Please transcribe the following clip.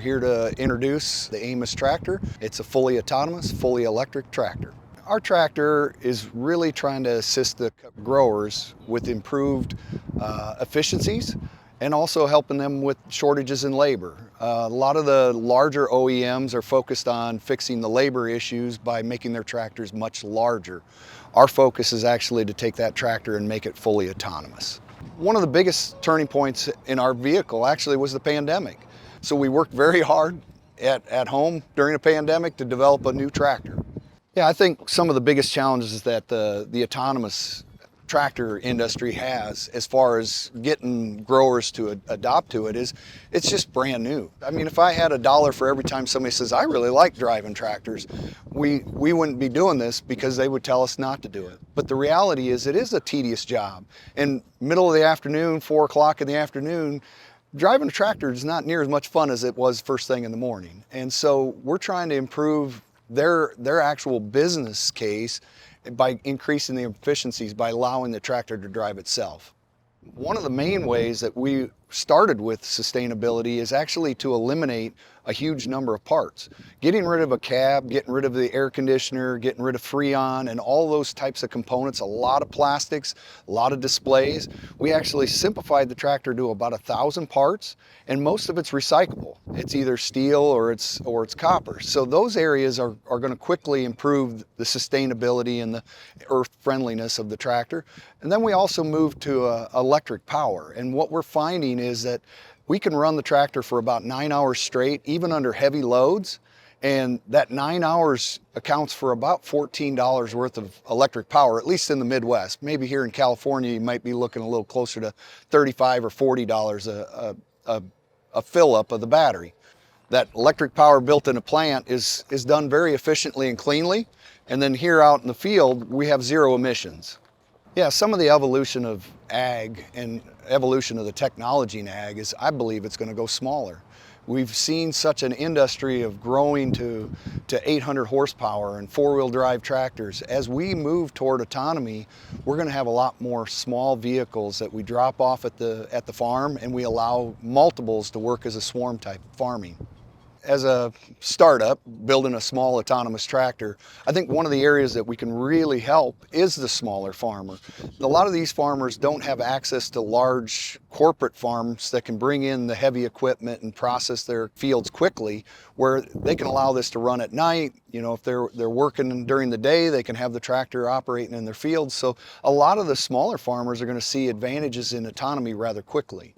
here to introduce the Amos tractor. It's a fully autonomous, fully electric tractor. Our tractor is really trying to assist the growers with improved efficiencies and also helping them with shortages in labor. A lot of the larger OEMs are focused on fixing the labor issues by making their tractors much larger. Our focus is actually to take that tractor and make it fully autonomous. One of the biggest turning points in our vehicle actually was the pandemic. So we worked very hard at home during a pandemic to develop a new tractor. Yeah, I think some of the biggest challenges that the autonomous tractor industry has as far as getting growers to adopt to it is it's just brand new. I mean, if I had $1 for every time somebody says, I really like driving tractors, we wouldn't be doing this because they would tell us not to do it. But the reality is it is a tedious job. And middle of the afternoon, 4 o'clock in the afternoon, driving a tractor is not near as much fun as it was first thing in the morning. And so we're trying to improve their actual business case by increasing the efficiencies by allowing the tractor to drive itself. One of the main ways that we started with sustainability is actually to eliminate a huge number of parts. Getting rid of a cab, getting rid of the air conditioner, getting rid of Freon and all those types of components, a lot of plastics, a lot of displays. We actually simplified the tractor to about 1,000 parts, and most of it's recyclable. It's either steel or it's copper. So those areas are going to quickly improve the sustainability and the earth friendliness of the tractor. And then we also moved to electric power. And what we're finding is that we can run the tractor for about 9 hours straight, even under heavy loads. And that 9 hours accounts for about $14 worth of electric power, at least in the Midwest. Maybe here in California, you might be looking a little closer to $35 or $40 a fill up of the battery. That electric power built in a plant is done very efficiently and cleanly. And then here out in the field, we have zero emissions. Yeah, some of the evolution of ag and evolution of the technology in ag is, I believe it's going to go smaller. We've seen such an industry of growing to 800 horsepower and four-wheel drive tractors. As we move toward autonomy, we're going to have a lot more small vehicles that we drop off at the farm, and we allow multiples to work as a swarm type farming. As a startup building a small autonomous tractor, I think one of the areas that we can really help is the smaller farmer. A lot of these farmers don't have access to large corporate farms that can bring in the heavy equipment and process their fields quickly, where they can allow this to run at night. You know, if they're working during the day, they can have the tractor operating in their fields. So a lot of the smaller farmers are going to see advantages in autonomy rather quickly.